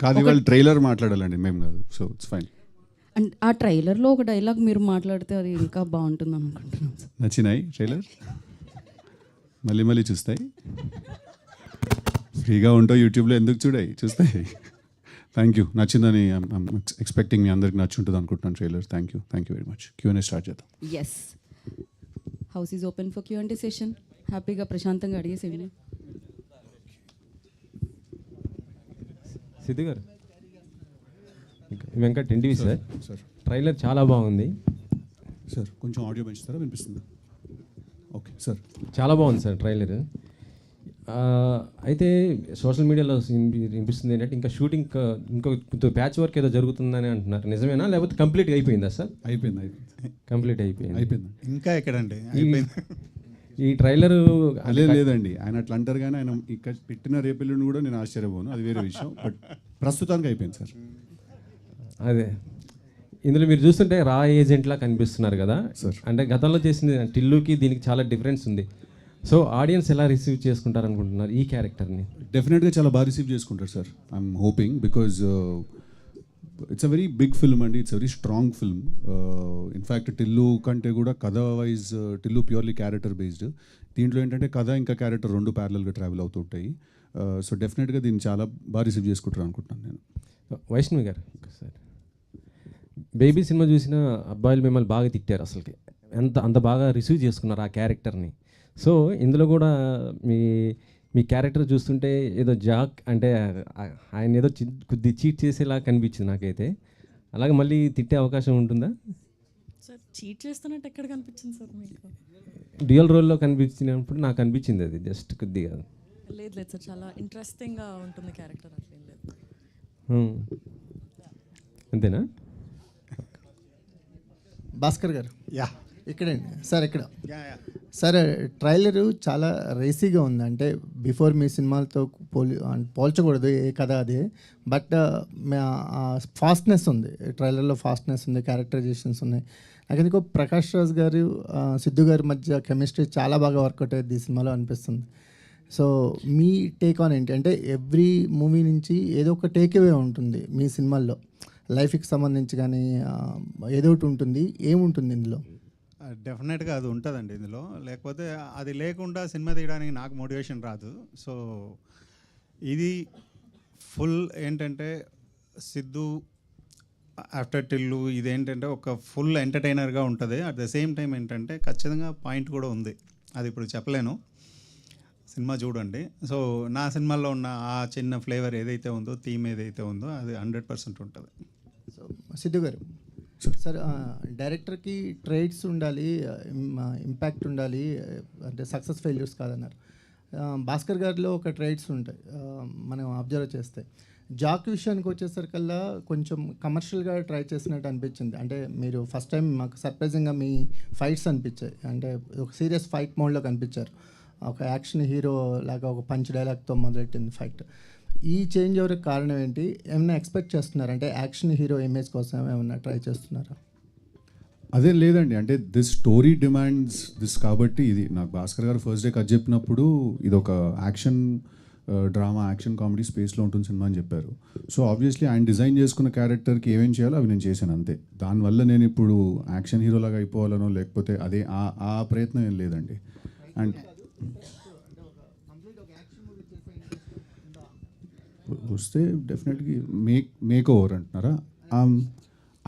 కాదు వాళ్ళు ట్రైలర్ మాట్లాడాలండి, మేము కాదు. So it's fine. అండ్ ఆ ట్రైలర్లో ఒక డైలాగ్ మీరు మాట్లాడితే అది ఇంకా బాగుంటుంది అనుకుంటున్నాను సార్. నచ్చినాయి ట్రైలర్? మళ్ళీ మళ్ళీ చూస్తాయి. ఫ్రీగా ఉంటావు యూట్యూబ్లో, ఎందుకు చూడాయి, చూస్తాయి. Thank you. నచ్చిందని ఎక్స్పెక్టింగ్ మీ అందరికి నచ్చి ఉంటుంది అనుకుంటున్నాను trailer. Thank you very much. Q&A start చేద్దాం. Yes, house is open for Q&A session. హ్యాపీగా ప్రశాంతంగా అడిగేసేయండి. సిద్ధు గారు, Venkat NTV sir. Sir trailer చాలా బాగుంది సార్, కొంచెం ఆడియో పెంచుతారా? వినిపిస్తుందా? Okay sir. చాలా బాగుంది సార్ ట్రైలర్. అయితే సోషల్ మీడియాలో వినిపిస్తుంది ఏంటంటే ఇంకా షూటింగ్ ఇంకో ప్యాచ్ వర్క్ ఏదో జరుగుతుందని అంటున్నారు. నిజమేనా, లేకపోతే కంప్లీట్గా అయిపోయిందా సార్? అయిపోయింది. కంప్లీట్ అయిపోయింది. ఇంకా ఎక్కడండి ఈ ట్రైలరు లేదండి, ఆయన అట్లా అంటారు కానీ ఆయన ఇక్కడ పెట్టిన రేపెల్లుని కూడా నేను ఆశ్చర్యపోను, అది వేరే విషయం. బట్ ప్రస్తుతానికి అయిపోయింది సార్. అదే ఇందులో మీరు చూస్తుంటే రా ఏజెంట్లా కనిపిస్తున్నారు కదా సార్. అంటే గతంలో చేసిన టిల్లుకి దీనికి చాలా డిఫరెన్స్ ఉంది. సో ఆడియన్స్ ఎలా రిసీవ్ చేసుకుంటారు అనుకుంటున్నారు ఈ క్యారెక్టర్ని? డెఫినెట్గా చాలా బాగా రిసీవ్ చేసుకుంటారు sir. I'm hoping, because it's a very big film అండి. It's very strong film. In fact Tillu కంటే కూడా కథ wise Tillu purely character based. దీంట్లో ఏంటంటే కథ ఇంకా క్యారెక్టర్ రెండు ప్యారలల్గా ట్రావెల్ అవుతుంటాయి. సో డెఫినెట్గా దీన్ని చాలా బాగా రిసీవ్ చేసుకుంటారు అనుకుంటున్నాను నేను. వైష్ణవి గారు సార్, బేబీ సినిమా చూసిన అబ్బాయిలు మిమ్మల్ని బాగా తిట్టారు. అసలుకి అంత బాగా రిసీవ్ చేసుకున్నారు ఆ క్యారెక్టర్ని. సో ఇందులో కూడా మీ క్యారెక్టర్ చూస్తుంటే ఏదో జాక్ అంటే ఆయన ఏదో కొద్ది చీట్ చేసేలా కనిపించింది నాకైతే. అలాగే మళ్ళీ తిట్టే అవకాశం ఉంటుందా సార్? చీట్ చేస్తున్నట్టు ఎక్కడ కనిపించింది సార్ మీకు? డ్యూయల్ రోల్లో కనిపించినప్పుడు నాకు అనిపించింది అది జస్ట్ కొద్దిగా. లేదు సార్, చాలా ఇంట్రెస్టింగ్గా ఉంటుంది క్యారెక్టర్. అట్లేం లేదు. అంతేనా? భాస్కర్ గారు యా ఇక్కడండి సార్. ఇక్కడ యా సార్ ట్రైలరు చాలా రేసీగా ఉంది. అంటే బిఫోర్ మీ సినిమాలతో పోల్చకూడదు ఏ కథ అదే, బట్ ఫాస్ట్నెస్ ఉంది ట్రైలర్లో, ఫాస్ట్నెస్ ఉంది, క్యారెక్టరైజేషన్స్ ఉన్నాయి. నాకు ఎందుకో ప్రకాష్ రాజ్ గారు సిద్ధు గారి మధ్య కెమిస్ట్రీ చాలా బాగా వర్కౌట్ అయ్యేది ఈ సినిమాలో అనిపిస్తుంది. సో మీ టేక్ ఆన్ ఏంటి? అంటే ఎవ్రీ మూవీ నుంచి ఏదో ఒక టేక్ అవే ఉంటుంది మీ సినిమాల్లో, లైఫ్కి సంబంధించి కానీ ఏదో ఒకటి ఉంటుంది. ఏముంటుంది ఇందులో? డెఫినెట్గా అది ఉంటుందండి ఇందులో. లేకపోతే అది లేకుండా సినిమా తీయడానికి నాకు మోటివేషన్ రాదు. సో ఇది ఫుల్ ఏంటంటే సిద్ధు ఆఫ్టర్ టిల్లు ఇదేంటంటే ఒక ఫుల్ ఎంటర్టైనర్గా ఉంటుంది. అట్ ద సేమ్ టైం ఏంటంటే ఖచ్చితంగా పాయింట్ కూడా ఉంది, అది ఇప్పుడు చెప్పలేను, సినిమా చూడండి. సో నా సినిమాల్లో ఉన్న ఆ చిన్న ఫ్లేవర్ ఏదైతే ఉందో, థీమ్ ఏదైతే ఉందో అది 100% ఉంటుంది. సో సిద్ధు గారు సార్, డైరెక్టర్కి ట్రేడ్స్ ఉండాలి, ఇంపాక్ట్ ఉండాలి, అంటే సక్సెస్ ఫెయిల్యూర్స్ కాదన్నారు. భాస్కర్ గారిలో ఒక ట్రేడ్స్ ఉంటాయి మనం అబ్జర్వ్ చేస్తే. జాక్ విషయానికి వచ్చేసరికల్లా కొంచెం కమర్షియల్గా ట్రై చేసినట్టు అనిపించింది. అంటే మీరు ఫస్ట్ టైం మాకు సర్ప్రైజింగ్గా మీ ఫైట్స్ అనిపించాయి, అంటే ఒక సీరియస్ ఫైట్ మోడ్లో కనిపించారు. ఒక యాక్షన్ హీరో లాగా ఒక పంచ్ డైలాగ్తో మొదలెట్టింది ఫైట్. ఈ చేంజ్ ఎవరికి కారణం ఏంటి? ఏమైనా ఎక్స్పెక్ట్ చేస్తున్నారు? అంటే యాక్షన్ హీరో ఇమేజ్ కోసం ఏమైనా ట్రై చేస్తున్నారా? అదే లేదండి, అంటే దిస్ స్టోరీ డిమాండ్స్ దిస్ కాబట్టి ఇది నాకు భాస్కర్ గారు ఫస్ట్ డే కట్ చెప్పినప్పుడు ఇది ఒక యాక్షన్ డ్రామా, యాక్షన్ కామెడీ స్పేస్లో ఉంటుంది సినిమా అని చెప్పారు. సో ఆబ్వియస్లీ ఆయన డిజైన్ చేసుకున్న క్యారెక్టర్కి ఏమేం చేయాలో అవి నేను చేశాను అంతే. దానివల్ల నేను ఇప్పుడు యాక్షన్ హీరోలాగా అయిపోవాలనో లేకపోతే అదే ఆ ప్రయత్నం ఏం లేదండి. అండ్ వస్తే డెఫినెట్గా మేక్ ఓవర్ అంటున్నారా?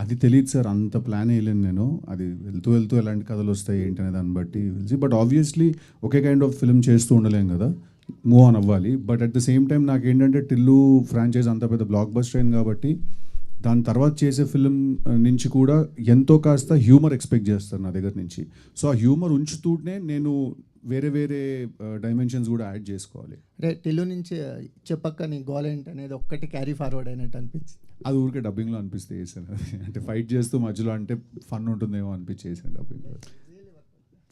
అది తెలియదు సార్, అంత ప్లాన్ వేయలేను నేను. అది వెళ్తూ ఎలాంటి కథలు వస్తాయి ఏంటి అనే దాన్ని బట్టి తెలిసి. But obviously okay kind of film చేస్తూ ఉండలేం కదా, మూవ్ ఆన్ అవ్వాలి. But at the same time నాకు ఏంటంటే టిల్లు ఫ్రాంచైజ్ అంత పెద్ద బ్లాక్ బస్టర్ అయింది కాబట్టి దాని తర్వాత చేసే ఫిల్మ్ నుంచి కూడా ఎంతో కాస్త హ్యూమర్ ఎక్స్పెక్ట్ చేస్తారు నా దగ్గర నుంచి. సో ఆ హ్యూమర్ ఉంచుతూనే నేను వేరే డైమెన్షన్స్ కూడా యాడ్ చేసుకోవాలి. అంటే టిల్లు నుంచి చెప్పక్క నీ గోల్ ఏంటి అనేది ఒక్కటి క్యారీ ఫార్వర్డ్ అయినట్టు అనిపించింది. అది ఊరికే డబ్బింగ్లో అనిపిస్తే చేశాను, అంటే ఫైట్ చేస్తూ మధ్యలో అంటే ఫన్ ఉంటుందేమో అనిపించి చేశాను డబ్బింగ్లో.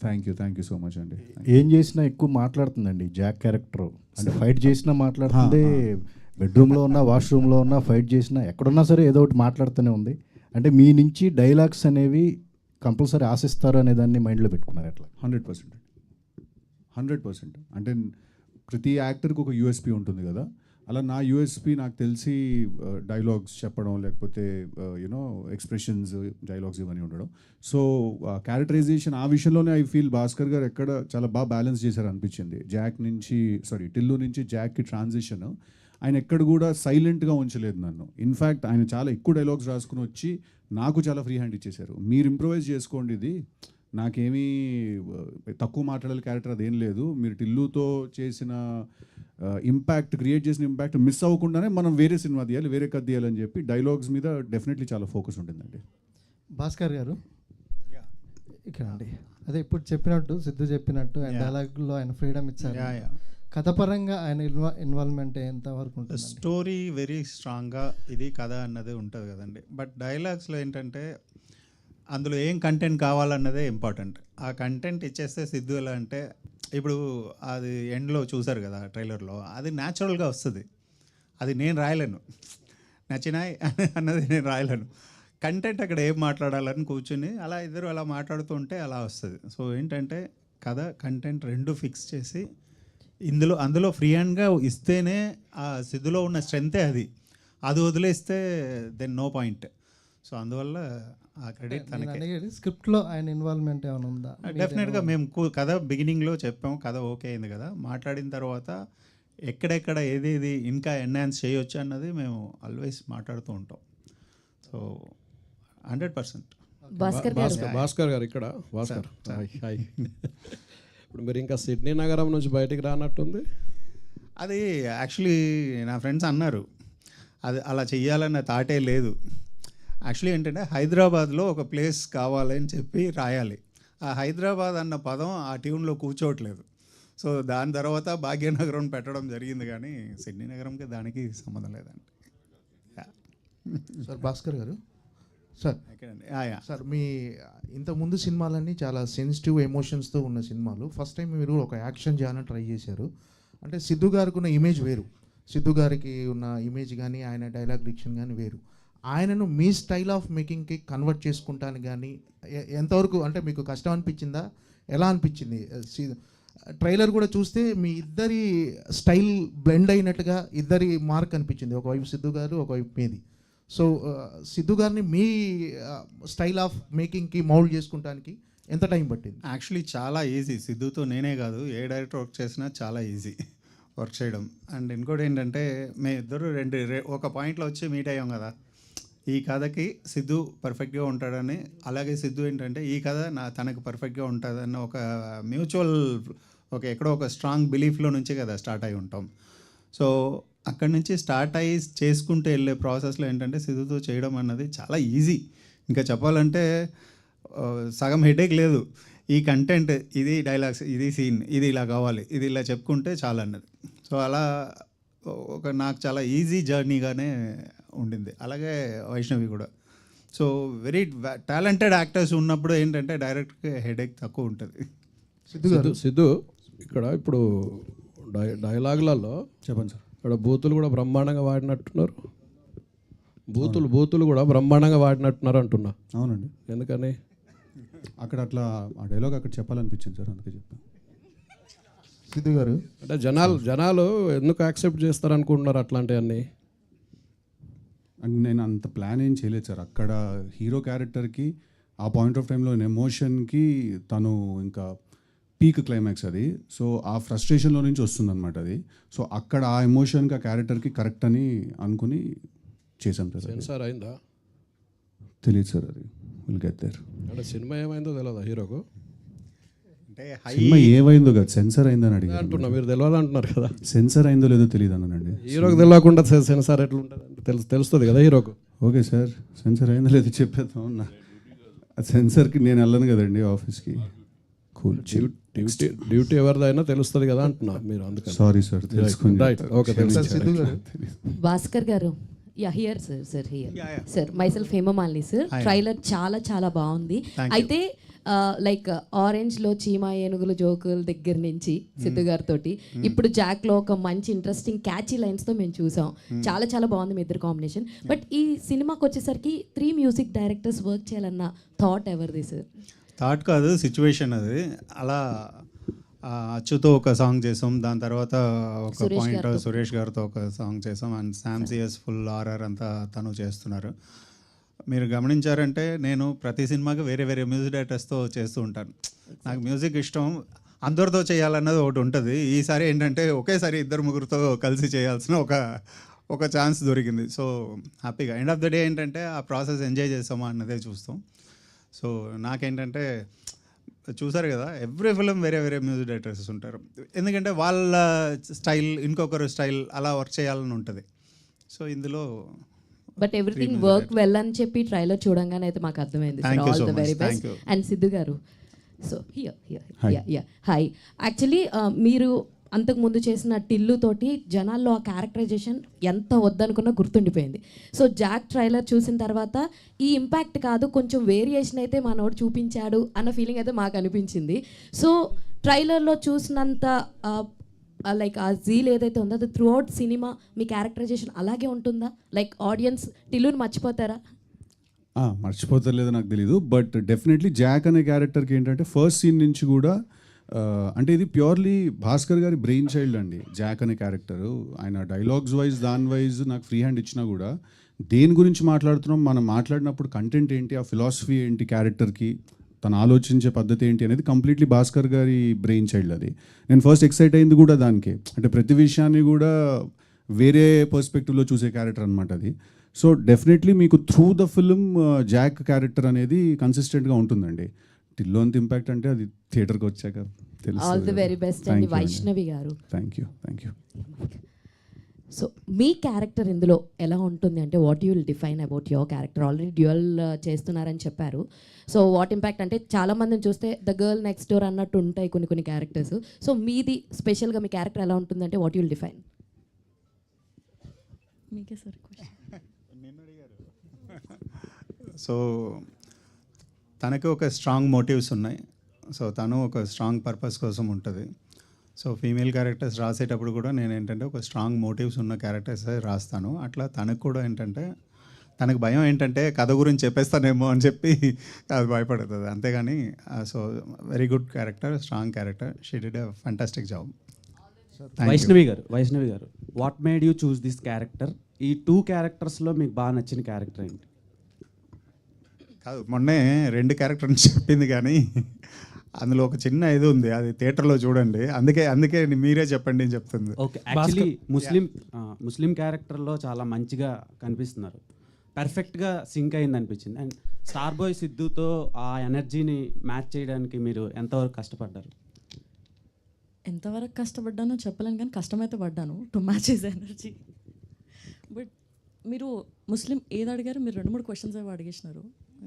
థ్యాంక్ యూ సో మచ్ అండి. ఏం చేసినా ఎక్కువ మాట్లాడుతుందండి జాక్ క్యారెక్టర్. అంటే ఫైట్ చేసినా మాట్లాడుతుంది, బెడ్రూమ్లో ఉన్నా, వాష్రూమ్లో ఉన్నా, ఫైట్ చేసినా, ఎక్కడున్నా సరే ఏదో ఒకటి మాట్లాడుతూనే ఉంది. అంటే మీ నుంచి డైలాగ్స్ అనేవి కంపల్సరీ ఆశిస్తారు అనే దాన్ని మైండ్లో పెట్టుకున్నారు ఎట్లా? 100%. అంటే ప్రతి యాక్టర్కి ఒక యూఎస్పీ ఉంటుంది కదా. అలా నా యూఎస్పి నాకు తెలిసి డైలాగ్స్ చెప్పడం, లేకపోతే యూనో ఎక్స్ప్రెషన్స్, డైలాగ్స్ ఇవన్నీ ఉండడం. సో క్యారెక్టరైజేషన్ ఆ విషయంలోనే ఐ ఫీల్ భాస్కర్ గారు ఎక్కడ చాలా బాగా బ్యాలెన్స్ చేశారు అనిపించింది. టిల్లు నుంచి జాక్కి ట్రాన్సిషన్ ఆయన ఎక్కడ కూడా సైలెంట్గా ఉంచలేదు నన్ను. ఇన్ఫ్యాక్ట్ ఆయన చాలా ఎక్కువ డైలాగ్స్ రాసుకుని వచ్చి నాకు చాలా ఫ్రీ హ్యాండ్ ఇచ్చేశారు. మీరు ఇంప్రొవైజ్ చేసుకోండి, ఇది నాకేమీ తక్కువ మాట్లాడాలి క్యారెక్టర్ అదేం లేదు, మీరు టిల్లుతో చేసిన క్రియేట్ చేసిన ఇంపాక్ట్ మిస్ అవ్వకుండానే మనం వేరే సినిమా తీయాలి, వేరే కథ తీయాలని చెప్పి డైలాగ్స్ మీద డెఫినెట్లీ చాలా ఫోకస్ ఉంటుందండి. భాస్కర్ గారు ఇక్కడ అండి, అదే ఇప్పుడు చెప్పినట్టు సిద్ధు చెప్పినట్టు ఆయన డైలాగ్లో ఆయన ఫ్రీడమ్ ఇచ్చారు. కథపరంగా ఆయన ఇన్వాల్వ్మెంట్ ఎంతవరకు ఉంటుంది? స్టోరీ వెరీ స్ట్రాంగ్గా ఇది కథ అన్నది ఉంటుంది కదండి. బట్ డైలాగ్స్లో ఏంటంటే అందులో ఏం కంటెంట్ కావాలన్నదే ఇంపార్టెంట్. ఆ కంటెంట్ ఇచ్చేస్తే సిద్ధు ఎలా అంటే, ఇప్పుడు అది ఎండ్లో చూసారు కదా ట్రైలర్లో, అది న్యాచురల్గా వస్తుంది. అది నేను రాయలేను, నచ్చినాయి అన్నది నేను రాయలేను. కంటెంట్ అక్కడ ఏం మాట్లాడాలని కూర్చుని అలా ఇద్దరు అలా మాట్లాడుతుంటే అలా వస్తుంది. సో ఏంటంటే కథ కంటెంట్ రెండు ఫిక్స్ చేసి అందులో ఫ్రీ హ్యాండ్గా ఇస్తేనే ఆ సిద్ధులో ఉన్న స్ట్రెంతే అది వదిలేస్తే దెన్ నో పాయింట్. సో అందువల్ల ఆ క్రెడిట్ తనకి. స్క్రిప్ట్లో ఆయన ఇన్వాల్వ్మెంట్ ఏమైనా ఉందా? డెఫినెట్గా మేము కథ బిగినింగ్లో చెప్పాము, కథ ఓకే అయింది కదా, మాట్లాడిన తర్వాత ఎక్కడెక్కడ ఏది ఇంకా ఎన్హాన్స్ చేయొచ్చు అన్నది మేము ఆల్వేస్ మాట్లాడుతూ ఉంటాం. సో 100%. భాస్కర్ గారు ఇక్కడ భాస్కర్ హాయ్. ఇప్పుడు మీరు ఇంకా సిడ్నీ నగరం నుంచి బయటికి రానట్టుంది. అది యాక్చువల్లీ నా ఫ్రెండ్స్ అన్నారు, అది అలా చెయ్యాలన్న థాటే లేదు. యాక్చువల్లీ ఏంటంటే హైదరాబాద్లో ఒక ప్లేస్ కావాలని చెప్పి రాయాలి. ఆ హైదరాబాద్ అన్న పదం ఆ ట్యూన్లో కూర్చోవట్లేదు. సో దాని తర్వాత భాగ్యనగరం పెట్టడం జరిగింది, కానీ సిడ్నీ నగరంకి దానికి సంబంధం లేదండి. సార్ భాస్కర్ గారు, సార్ సార్ మీ ఇంతకుముందు సినిమాలన్నీ చాలా సెన్సిటివ్ ఎమోషన్స్తో ఉన్న సినిమాలు. ఫస్ట్ టైం మీరు ఒక యాక్షన్ జానర్ ట్రై చేశారు. అంటే సిద్ధు గారికి ఉన్న ఇమేజ్ వేరు, సిద్ధు గారికి ఉన్న ఇమేజ్ కానీ ఆయన డైలాగ్ డిక్షన్ కానీ వేరు. ఆయనను మీ స్టైల్ ఆఫ్ మేకింగ్కి కన్వర్ట్ చేసుకుంటాను కానీ ఎంతవరకు అంటే మీకు కష్టం అనిపించిందా, ఎలా అనిపించింది? ట్రైలర్ కూడా చూస్తే మీ ఇద్దరి స్టైల్ బ్లెండ్ అయినట్టుగా ఇద్దరి మార్క్ అనిపించింది, ఒకవైపు సిద్ధు గారు ఒకవైపు మీది. సో సిద్ధు గారిని మీ స్టైల్ ఆఫ్ మేకింగ్కి మౌల్డ్ చేసుకుంటానికి ఎంత టైం పట్టింది? యాక్చువల్లీ చాలా ఈజీ, సిద్ధుతో నేనే కాదు ఏ డైరెక్టర్ వర్క్ చేసినా చాలా ఈజీ వర్క్ చేయడం. అండ్ ఇంకోటి ఏంటంటే మేము ఇద్దరు ఒక పాయింట్లో వచ్చి మీట్ అయ్యాం కదా, ఈ కథకి సిద్ధు పర్ఫెక్ట్గా ఉంటాడని, అలాగే సిద్ధు ఏంటంటే ఈ కథ తనకు పర్ఫెక్ట్గా ఉంటుందన్న ఒక మ్యూచువల్ ఎక్కడో ఒక స్ట్రాంగ్ బిలీఫ్లో నుంచి కదా స్టార్ట్ అయి ఉంటాం. సో అక్కడి నుంచి స్టార్ట్ అయ్యి చేసుకుంటూ వెళ్ళే ప్రాసెస్లో ఏంటంటే సిద్ధుతో చేయడం అన్నది చాలా ఈజీ. ఇంకా చెప్పాలంటే సగం హెడేక్ లేదు. ఈ కంటెంట్, ఇది డైలాగ్స్, ఇది సీన్, ఇది ఇలా కావాలి, ఇది ఇలా చెప్పుకుంటే చాలా అన్నది. సో అలా నాకు చాలా ఈజీ జర్నీగానే ఉండింది. అలాగే వైష్ణవి కూడా. సో వెరీ టాలెంటెడ్ యాక్టర్స్ ఉన్నప్పుడు ఏంటంటే డైరెక్ట్గా హెడేక్ తక్కువ ఉంటుంది. సిద్ధు ఇక్కడ ఇప్పుడు డైలాగులలో చెప్పండి సార్. ఇక్కడ బూతులు కూడా బ్రహ్మాండంగా వాడినట్టున్నారు, బూతులు కూడా బ్రహ్మాండంగా వాడినట్టున్నారు అంటున్నా. అవునండి. ఎందుకని అక్కడ అట్లా ఆ డైలాగ్ అక్కడ చెప్పాలనిపించింది సార్, అందుకే చెప్పాను. సిద్ధు గారు అంటే జనాలు ఎందుకు యాక్సెప్ట్ చేస్తారనుకుంటున్నారు అట్లాంటివన్నీ? అండ్ నేను అంత ప్లాన్ ఏం చేయలేదు సార్. అక్కడ హీరో క్యారెక్టర్కి ఆ పాయింట్ ఆఫ్ టైంలో ఎమోషన్కి తను ఇంకా పీక్ క్లైమాక్స్ అది. సో ఆ ఫ్రస్ట్రేషన్లో నుంచి వస్తుందన్నమాట అది. సో అక్కడ ఆ ఎమోషన్కి ఆ క్యారెక్టర్కి కరెక్ట్ అని అనుకుని చేశాం సార్. సెన్సార్ అయిందా తెలియదు సార్, అది విల్ గెట్ దేర్. అంటే సినిమా ఏమైందో తెలియదా హీరోకు? అంటే సినిమా ఏమైందో కదా, సెన్సార్ అయిందని అడిగి అంటున్నా, మీరు తెలియదు అంటున్నారు కదా. సెన్సార్ అయిందో లేదో తెలియదు అన్నానండి. హీరోకి తెలియకుండా సెన్సార్ ఎట్లా ఉంటుంది? తెలుస్తుంది కదా హీరోకు. ఓకే సార్, సెన్సార్ అయిందో లేదో చెప్పేద్దాం అన్న. సెన్సార్కి నేను వెళ్ళను కదండి ఆఫీస్కి. కూల్, డ్యూటీ ఎవరిదైనా తెలుస్తుంది కదా అంటున్నా మీరు, అందుకని. సారీ సార్, తెలుసుకుంది. రైట్, ఓకే, తెలుసు. సిద్ధు గారు భాస్కర్ గారు, here sir sir myself Hemamalini sir. Trailer చాలా చాలా బాగుంది. అయితే లైక్ ఆరెంజ్లో చీమా ఏనుగులు జోకుల దగ్గర నుంచి సిద్ధు గారితో ఇప్పుడు జాక్లో ఒక మంచి ఇంట్రెస్టింగ్ క్యాచీ లైన్స్తో మేము చూసాం. చాలా చాలా బాగుంది మీ ఇద్దరు కాంబినేషన్. బట్ ఈ సినిమాకి వచ్చేసరికి 3 మ్యూజిక్ డైరెక్టర్స్ వర్క్ చేయాలన్న థాట్ ఎవరిది సార్? థాట్ కాదు, సిచ్యువేషన్ అది. అలా అచ్చుతో ఒక సాంగ్ చేసాం, దాని తర్వాత ఒక సురేష్ పాయింట్ గారితో. సురేష్ గారితో ఒక సాంగ్ చేసాం, and Sam C S full R R అంతా తను చేస్తున్నారు. మీరు గమనించారంటే నేను ప్రతి సినిమాకి వేరే వేరే మ్యూజిక్ డైరెక్టర్స్తో చేస్తూ ఉంటాను. నాకు మ్యూజిక్ ఇష్టం, అందరితో చేయాలన్నది ఒకటి ఉంటుంది. ఈసారి ఏంటంటే ఒకేసారి ఇద్దరు ముగ్గురితో కలిసి చేయాల్సిన ఒక ఛాన్స్ దొరికింది. సో హ్యాపీగా ఎండ్ ఆఫ్ ద డే ఏంటంటే ఆ ప్రాసెస్ ఎంజాయ్ చేస్తామా అన్నదే చూస్తాం. సో నాకేంటంటే చూసారు కదా, ఎవ్రీ ఫిలిం వేరే వేరే మ్యూజిక్ డైరెక్టర్స్ ఉంటారు, ఎందుకంటే వాళ్ళ స్టైల్ ఇంకొకరు స్టైల్ అలా వర్క్ చేయాలని ఉంటుంది. సో ఇందులో బట్ ఎవ్రీథింగ్ వర్క్ వెల్ అని చెప్పి ట్రైలర్ చూడంగానే అయితే మాకు అర్థమైంది. Thank you all so the much. Very Thank best. you. And Siddhu గారు, సో Hi. హాయ్. యాక్చువల్లీ మీరు అంతకుముందు చేసిన టిల్లు తోటి జనాల్లో ఆ క్యారెక్టరైజేషన్ ఎంత వద్దనుకున్నా గుర్తుండిపోయింది. సో జాక్ ట్రైలర్ చూసిన తర్వాత ఈ ఇంపాక్ట్ కాదు, కొంచెం వేరియేషన్ అయితే మనోడు చూపించాడు అన్న ఫీలింగ్ అయితే మాకు అనిపించింది. సో ట్రైలర్లో చూసినంత లైక్ ఆ జీల్ ఏదైతే ఉందో అది త్రూ అవుట్ సినిమా మీ క్యారెక్టరైజేషన్ అలాగే ఉంటుందా? Like audience టిల్లుని మర్చిపోతారా? మర్చిపోతలేదో నాకు తెలీదు, బట్ డెఫినెట్లీ జాక్ అనే క్యారెక్టర్కి ఏంటంటే ఫస్ట్ సీన్ నుంచి కూడా అంటే ఇది ప్యూర్లీ భాస్కర్ గారి బ్రెయిన్ చైల్డ్ అండి. జాక్ అనే క్యారెక్టరు ఆయన డైలాగ్స్ వైజ్ దాని వైజ్ నాకు ఫ్రీ హ్యాండ్ ఇచ్చినా కూడా దేని గురించి మాట్లాడుతున్నాం, మనం మాట్లాడినప్పుడు కంటెంట్ ఏంటి, ఆ ఫిలాసఫీ ఏంటి, క్యారెక్టర్కి తను ఆలోచించే పద్ధతి ఏంటి అనేది కంప్లీట్లీ భాస్కర్ గారి బ్రెయిన్ చైల్డ్ అది. నేను ఫస్ట్ ఎక్సైట్ అయింది కూడా దానికి, అంటే ప్రతి విషయాన్ని కూడా వేరే పర్స్పెక్టివ్లో చూసే క్యారెక్టర్ అనమాట అది. సో డెఫినెట్లీ మీకు through the film Jack character అనేది కన్సిస్టెంట్గా ఉంటుందండి. టిల్లో అంత ఇంపాక్ట్ అంటే అది థియేటర్కి వచ్చాక తెలుసు. ఆల్ ది వెరీ బెస్ట్ అండి వైష్ణవి గారు. Thank you. So me character ఇందులో ఎలా ఉంటుంది అంటే what you will define about your character? Already dual చేస్తున్నారని చెప్పారు. సో వాట్ ఇంపాక్ట్ అంటే చాలా మందిని చూస్తే ద గర్ల్ నెక్స్ట్ డోర్ అన్నట్టు ఉంటాయి కొన్ని క్యారెక్టర్స్. సో మీది స్పెషల్గా మీ క్యారెక్టర్ ఎలా ఉంటుందంటే వాట్ యూ విల్ డిఫైన్? మీకే సార్ క్వశ్చన్. సో తనకి ఒక స్ట్రాంగ్ మోటివ్స్ ఉన్నాయి. సో తను ఒక స్ట్రాంగ్ పర్పస్ కోసం ఉంటుంది. సో ఫీమేల్ క్యారెక్టర్స్ రాసేటప్పుడు కూడా నేను ఏంటంటే ఒక స్ట్రాంగ్ మోటివ్స్ ఉన్న క్యారెక్టర్స్ రాస్తాను. అట్లా తనకు కూడా ఏంటంటే తనకు భయం ఏంటంటే కథ గురించి చెప్పేస్తానేమో అని చెప్పి అది భయపడుతుంది, అంతేగాని so very good character, strong character. She did a fantastic job. Vaishnavi గారు what made you choose this character? ఈ 2 క్యారెక్టర్స్లో మీకు బాగా నచ్చిన క్యారెక్టర్ ఏంటి? కాదు, మొన్నే 2 క్యారెక్టర్ చెప్పింది, కానీ అందులో ఒక చిన్న ఇది ఉంది, అది థియేటర్లో చూడండి. అందుకే మీరే చెప్పండి అని చెప్తుంది. ఓకే, యాక్చువల్లీ ముస్లిం క్యారెక్టర్లో చాలా మంచిగా కనిపిస్తున్నారు, పర్ఫెక్ట్గా సింక్ అయింది అనిపించింది. అండ్ స్టార్ బాయ్ సిద్ధుతో ఆ ఎనర్జీని మ్యాచ్ చేయడానికి మీరు ఎంతవరకు కష్టపడ్డారు? ఎంతవరకు కష్టపడ్డానో చెప్పలేను, కానీ కష్టమైతే పడ్డాను to match his energy. But మీరు ముస్లిం ఏది అడిగారు? మీరు 2-3 క్వశ్చన్స్ ఏవో అడిగేసినారు,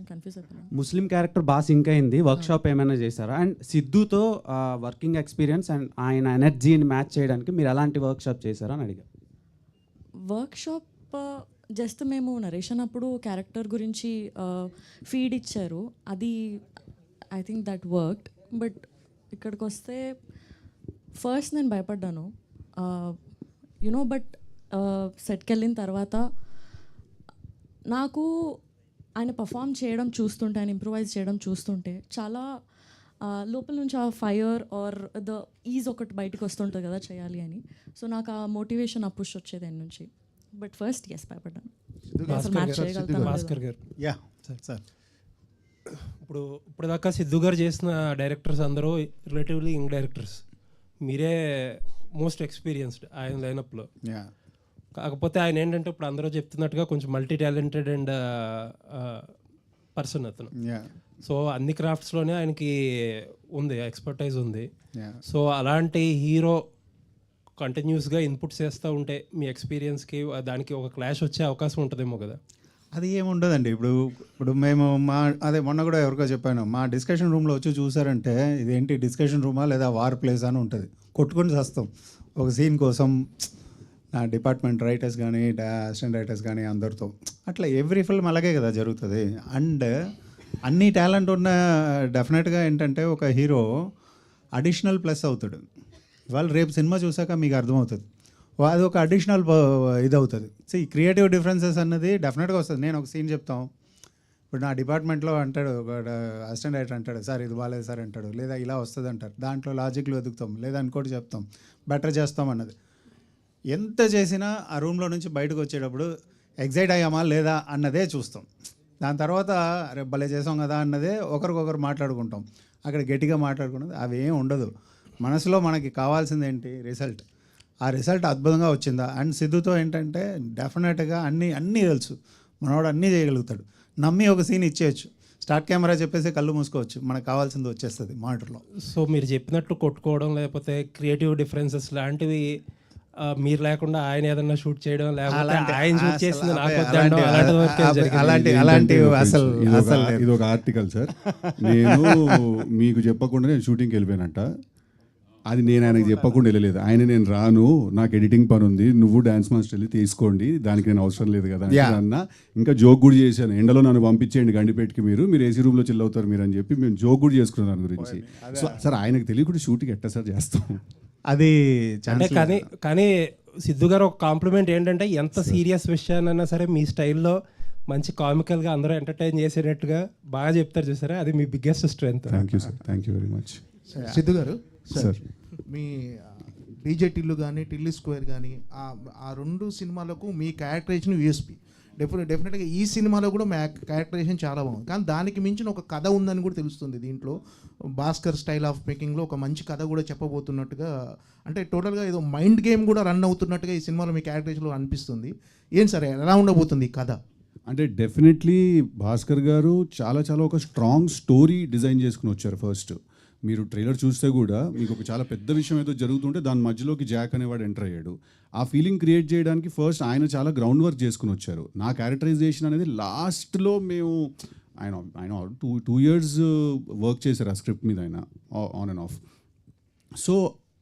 కన్ఫ్యూజ్ అయిపోయాను. ముస్లిం క్యారెక్టర్ బాగా సింక్ అయింది, వర్క్షాప్ ఏమైనా చేశారా? అండ్ సిద్ధుతో వర్కింగ్ ఎక్స్పీరియన్స్ అండ్ ఆయన ఎనర్జీని మ్యాచ్ చేయడానికి మీరు ఎలాంటి వర్క్షాప్ చేశారా అని అడిగారు. వర్క్షాప్ జస్ట్ మేము నరేషన్ అప్పుడు క్యారెక్టర్ గురించి ఫీడ్ ఇచ్చారు, అది I think that worked. But ఇక్కడికి వస్తే ఫస్ట్ నేను భయపడ్డాను యునో, బట్ సెట్కి వెళ్ళిన తర్వాత నాకు ఆయన పర్ఫామ్ చేయడం చూస్తుంటే, ఆయన ఇంప్రూవైజ్ చేయడం చూస్తుంటే చాలా లోపల నుంచి ఆ ఫైర్ ఆర్ ద ఈజ్ ఒకటి బయటకు వస్తుంటుంది కదా చేయాలి అని. సో నాకు ఆ మోటివేషన్ ఆ పుష్ వచ్చేది ఆయన నుంచి. బట్ ఫస్ట్ భయపడ్డాను అసలు మ్యాచ్ చేయగలుగుతాను. భాస్కర్ గారు, యా సార్. ఇప్పుడు దాకా సిద్ధు గారు చేసిన డైరెక్టర్స్ అందరూ రిలేటివ్లీ యంగ్ డైరెక్టర్స్, మీరే మోస్ట్ ఎక్స్పీరియన్స్డ్ ఆయన లైనప్లో. కాకపోతే ఆయన ఏంటంటే ఇప్పుడు అందరూ చెప్తున్నట్టుగా కొంచెం మల్టీ టాలెంటెడ్ అండ్ పర్సన్ అతను. సో అన్ని క్రాఫ్ట్స్లోనే ఆయనకి ఉంది, ఎక్స్పర్టైజ్ ఉంది. సో అలాంటి హీరో కంటిన్యూస్గా ఇన్పుట్స్ చేస్తూ ఉంటే మీ ఎక్స్పీరియన్స్కి దానికి ఒక క్లాష్ వచ్చే అవకాశం ఉంటుందేమో కదా? అది ఏముండదండి. ఇప్పుడు మేము అదే మొన్న కూడా ఎవరికో చెప్పాను, మా డిస్కషన్ రూమ్లో వచ్చి చూసారంటే ఇదేంటి డిస్కషన్ రూమా లేదా వార్ ప్లేస్ అని ఉంటుంది, కొట్టుకొని చేస్తాం ఒక సీన్ కోసం. నా డిపార్ట్మెంట్ రైటర్స్ కానీ అసిస్టెంట్ రైటర్స్ కానీ అందరితో అట్లా ఎవ్రీ ఫిల్మ్ అలాగే కదా జరుగుతుంది. అండ్ అన్ని టాలెంట్ ఉన్న డెఫినెట్గా ఏంటంటే ఒక హీరో అడిషనల్ ప్లస్ అవుతాడు. ఇవాళ రేపు సినిమా చూసాక మీకు అర్థమవుతుంది, అది ఒక అడిషనల్ ఇది అవుతుంది. సో ఈ క్రియేటివ్ డిఫరెన్సెస్ అన్నది డెఫినెట్గా వస్తుంది. నేను ఒక సీన్ చెప్తాం, ఇప్పుడు నా డిపార్ట్మెంట్లో అంటాడు ఒక అసిస్టెంట్ డైరెక్టర్ అంటాడు, సార్ ఇది బాగాలేదు సార్ అంటాడు, లేదా ఇలా వస్తుంది అంటారు. దాంట్లో లాజిక్లు వెతుకుతాం, లేదా ఇంకోటి చెప్తాం, బెటర్ చేస్తాం అన్నది. ఎంత చేసినా ఆ రూమ్లో నుంచి బయటకు వచ్చేటప్పుడు ఎగ్జైట్ అయ్యామా లేదా అన్నదే చూస్తాం. దాని తర్వాత అరే భలే చేసాం కదా అన్నదే ఒకరికొకరు మాట్లాడుకుంటాం. అక్కడ గట్టిగా మాట్లాడుకున్నది అవి ఏం ఉండదు. మనసులో మనకి కావాల్సింది ఏంటి, రిజల్ట్. ఆ రిజల్ట్ అద్భుతంగా వచ్చిందా. అండ్ సిద్ధుతో ఏంటంటే డెఫినెట్గా అన్నీ తెలుసు, మనవాడు అన్నీ చేయగలుగుతాడు. నమ్మి ఒక సీన్ ఇచ్చేయచ్చు, స్టార్ట్ కెమెరా చెప్పేసి కళ్ళు మూసుకోవచ్చు, మనకు కావాల్సింది వచ్చేస్తుంది మానిటర్లో. సో మీరు చెప్పినట్టు కొట్టుకోవడం లేకపోతే క్రియేటివ్ డిఫరెన్సెస్ లాంటివి మీరు లేకుండా ఆయన ఏదన్నా షూట్ చేయడం లేకపోతే ఆయన షూట్ చేసింది నాకు వద్దనడం అలాంటివి అసలు ఇది ఒక ఆర్టికల్ సార్. నేను మీకు చెప్పకుండా నేను షూటింగ్కి వెళ్ళిపోయానంట. అది నేను ఆయనకి చెప్పకుండా వెళ్ళలేదు. నేను రాను, నాకు ఎడిటింగ్ పని ఉంది, నువ్వు డాన్స్ మాస్టర్ వెళ్ళి తీసుకోండి, దానికి నేను అవసరం లేదు కదా అన్న. ఇంకా జోక్ కూడా చేశాను, ఎండలో నన్ను పంపించేయండి గండిపేటకి, మీరు ఏసీ రూమ్లో చిల్ అవుతారు మీరు అని చెప్పి మేము జోక్ కూడా చేసుకున్నాం దాని గురించి. సో సార్ ఆయనకు తెలియకుండా షూటింగ్ ఎట్టా సార్ చేస్తాం అది. కానీ సిద్ధు గారు ఒక కాంప్లిమెంట్ ఏంటంటే ఎంత సీరియస్ విషయాన్నైనా సరే మీ స్టైల్లో మంచి కామికల్గా అందరూ ఎంటర్టైన్ చేసేటట్టుగా బాగా చెప్తారు చూసారా, అది మీ biggest strength. Thank you sir, thank you very much. Siddhu గారు సార్, మీ డీజే టిల్లు కానీ టిల్లీ స్క్వేర్ కానీ ఆ రెండు సినిమాలకు మీ క్యారెక్టరైజేషన్ యూఎస్పీ. డెఫినెట్గా ఈ సినిమాలో కూడా మీ క్యారెక్టరైజేషన్ చాలా బాగుంది, కానీ దానికి మించిన ఒక కథ ఉందని కూడా తెలుస్తుంది. దీంట్లో భాస్కర్ స్టైల్ ఆఫ్ మేకింగ్లో ఒక మంచి కథ కూడా చెప్పబోతున్నట్టుగా, అంటే టోటల్గా ఏదో మైండ్ గేమ్ కూడా రన్ అవుతున్నట్టుగా ఈ సినిమాలో మీ క్యారెక్టరైజేషన్లో అనిపిస్తుంది. ఏం సరే ఎలా ఉండబోతుంది ఈ కథ? అంటే డెఫినెట్లీ భాస్కర్ గారు చాలా ఒక స్ట్రాంగ్ స్టోరీ డిజైన్ చేసుకుని వచ్చారు. ఫస్ట్ మీరు ట్రైలర్ చూస్తే కూడా మీకు ఒక చాలా పెద్ద విషయం ఏదో జరుగుతుంటే దాని మధ్యలోకి జాక్ అనేవాడు ఎంటర్ అయ్యాడు. ఆ ఫీలింగ్ క్రియేట్ చేయడానికి ఫస్ట్ ఆయన చాలా గ్రౌండ్ వర్క్ చేసుకుని వచ్చారు. నా క్యారెక్టరైజేషన్ అనేది లాస్ట్లో మేము ఆయన 2 years వర్క్ చేశారు ఆ స్క్రిప్ట్ మీద, ఆయన ఆన్ అండ్ ఆఫ్. సో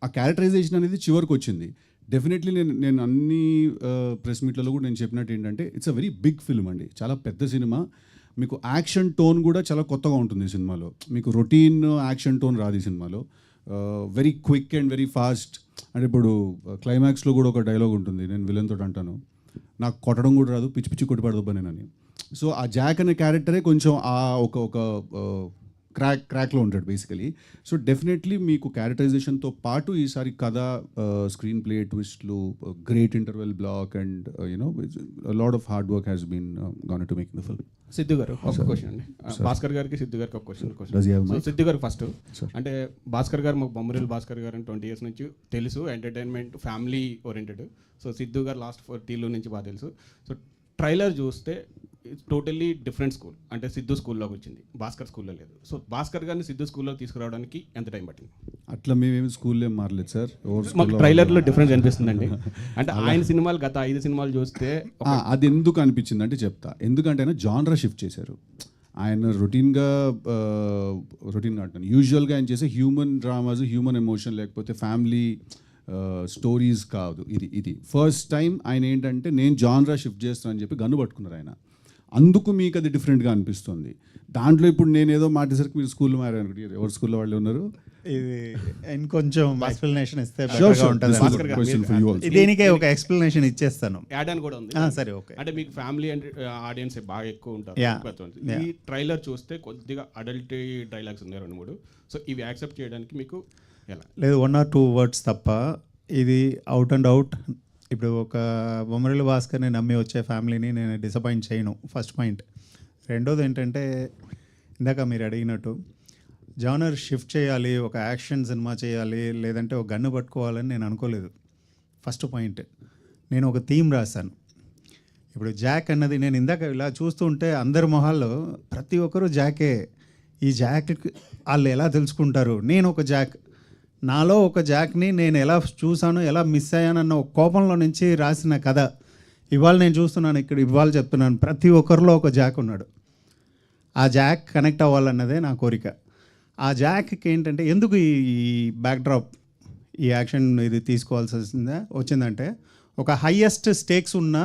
ఆ క్యారెక్టరైజేషన్ అనేది చివరికి వచ్చింది. డెఫినెట్లీ నేను అన్ని ప్రెస్ మీట్లలో కూడా నేను చెప్పినట్టు ఏంటంటే it's a very big film అండి, చాలా పెద్ద సినిమా. మీకు యాక్షన్ టోన్ కూడా చాలా కొత్తగా ఉంటుంది ఈ సినిమాలో. మీకు రొటీన్ యాక్షన్ టోన్ రాదు ఈ సినిమాలో. Very quick and very fast. అంటే ఇప్పుడు క్లైమాక్స్లో కూడా ఒక డైలాగ్ ఉంటుంది, నేను విలన్ తోటి అంటాను, నాకు కొట్టడం కూడా రాదు, పిచ్చి పిచ్చి కొట్టి పడదబ్బా నేనని. సో ఆ జాక్ అనే క్యారెక్టరే కొంచెం ఆ ఒక క్రాక్లో ఉంటాడు బేసికలీ. సో డెఫినెట్లీ మీకు క్యారెక్టరైజేషన్తో పాటు ఈసారి కథ, స్క్రీన్ ప్లే ట్విస్ట్లు, great interval block and lot of hard work has been gone to making the film. Siddhu గారు ఒక క్వశ్చన్ అండి, భాస్కర్ గారికి సిద్ధు గారికి ఒక క్వశ్చన్. సిద్ధు గారు ఫస్ట్, అంటే భాస్కర్ గారు మాకు బొమ్మరిల్లు భాస్కర్ గారు 20 years నుంచి తెలుసు, entertainment family oriented. So Siddhu గారు లాస్ట్ 40 నుంచి బాగా తెలుసు. సో ట్రైలర్ చూస్తే టోటల్లీ డిఫరెంట్ స్కూల్, అంటే సిద్ధు స్కూల్లోకి వచ్చింది, భాస్కర్ స్కూల్లో లేదు. సో భాస్కర్ గారిని సిద్ధు స్కూల్లో తీసుకురావడానికి ఎంత టైం పట్టింది? అట్లా మేమేమి స్కూల్లో మారలేదు సార్, మాకు ట్రైలర్లో డిఫరెన్స్ అనిపిస్తుందండి. అంటే ఆయన సినిమాలు గత 5 సినిమాలు చూస్తే అది ఎందుకు అనిపించింది అంటే చెప్తా. ఎందుకంటే ఆయన జానరా షిఫ్ట్ చేశారు. ఆయన రొటీన్గా అంటాను, యూజువల్గా ఆయన చేసే హ్యూమన్ డ్రామాస్, హ్యూమన్ ఎమోషన్ లేకపోతే ఫ్యామిలీ స్టోరీస్ కాదు. ఇది ఫస్ట్ టైం ఆయన ఏంటంటే నేను జానరా షిఫ్ట్ చేస్తాను అని చెప్పి గన్ను పట్టుకున్నారు ఆయన. అందుకు మీకు అది డిఫరెంట్గా అనిపిస్తుంది. దాంట్లో ఇప్పుడు నేను ఏదో మాటేసరికి మీరు స్కూల్లో మారారు, ఎవరు స్కూల్లో వాళ్ళు ఉన్నారు, ఇది ఇంకొంచెం ఎక్స్ప్లెనేషన్ ఇస్తే దీనికే ఒక ఎక్స్ప్లెనేషన్ ఇచ్చేస్తాను. యాడ్ అని కూడా ఉంది. సరే, ఓకే. అంటే మీకు ఫ్యామిలీ అండ్ ఆడియన్స్ బాగా ఎక్కువ ఉంటారు. ఈ ట్రైలర్ చూస్తే కొద్దిగా అడల్ట్ డైలాగ్స్ ఉన్నాయి 2-3. సో ఇవి యాక్సెప్ట్ చేయడానికి మీకు ఎలా? లేదు, 1 or 2 words తప్ప ఇది అవుట్ అండ్ అవుట్. ఇప్పుడు ఒక బొమ్మరిల్లు భాస్కర్ని నమ్మి వచ్చే ఫ్యామిలీని నేను డిసప్పాయింట్ చేయను, ఫస్ట్ పాయింట్. రెండోది ఏంటంటే ఇందాక మీరు అడిగినట్టు జానర్ షిఫ్ట్ చేయాలి, ఒక యాక్షన్ సినిమా చేయాలి, లేదంటే ఒక గన్ను పట్టుకోవాలని నేను అనుకోలేదు. ఫస్ట్ పాయింట్, నేను ఒక థీమ్ రాశాను. ఇప్పుడు జాక్ అన్నది నేను ఇందాక ఇలా చూస్తూ ఉంటే అందరి మొహాల్లో ప్రతి ఒక్కరూ జాకే. ఈ జాక్ వాళ్ళు ఎలా తెలుసుకుంటారు, నేను ఒక జాక్, నాలో ఒక జాక్ని నేను ఎలా చూసాను, ఎలా మిస్ అయ్యానన్న ఒక కోపంలో నుంచి రాసిన కథ ఇవాళ నేను చూస్తున్నాను ఇక్కడ, ఇవాళ చెప్తున్నాను. ప్రతి ఒక్కరిలో ఒక జాక్ ఉన్నాడు. ఆ జాక్ కనెక్ట్ అవ్వాలన్నదే నా కోరిక. ఆ జాక్కి ఏంటంటే ఎందుకు ఈ బ్యాక్డ్రాప్, ఈ యాక్షన్ ఇది తీసుకోవాల్సి వచ్చిందంటే ఒక హయ్యెస్ట్ స్టేక్స్ ఉన్న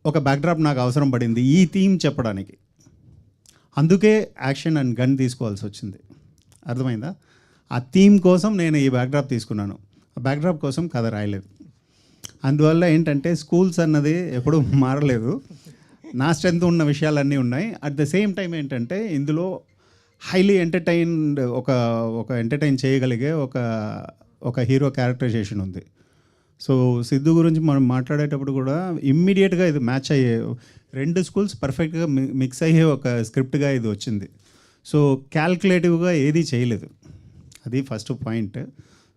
ఒక బ్యాక్డ్రాప్ నాకు అవసరం పడింది ఈ థీమ్ చెప్పడానికి. అందుకే యాక్షన్ అండ్ గన్ తీసుకోవాల్సి వచ్చింది. అర్థమైందా? ఆ థీమ్ కోసం నేను ఈ బ్యాక్డ్రాప్ తీసుకున్నాను. ఆ బ్యాక్డ్రాప్ కోసం కథ రాయలేదు. అందువల్ల ఏంటంటే స్కూల్స్ అన్నది ఎప్పుడూ మారలేదు. నా స్ట్రెంత్ ఉన్న విషయాలన్నీ ఉన్నాయి. అట్ ద సేమ్ టైం ఏంటంటే ఇందులో హైలీ ఎంటర్టైన్డ్ ఒక ఎంటర్టైన్ చేయగలిగే ఒక హీరో క్యారెక్టరైజేషన్ ఉంది. సో సిద్ధు గురించి మనం మాట్లాడేటప్పుడు కూడా ఇమ్మీడియట్గా ఇది మ్యాచ్ అయ్యే 2 స్కూల్స్ పర్ఫెక్ట్గా మిక్స్ అయ్యే ఒక స్క్రిప్ట్గా ఇది వచ్చింది. సో క్యాల్కులేటివ్గా ఏదీ చేయలేదు, అది ఫస్ట్ పాయింట్.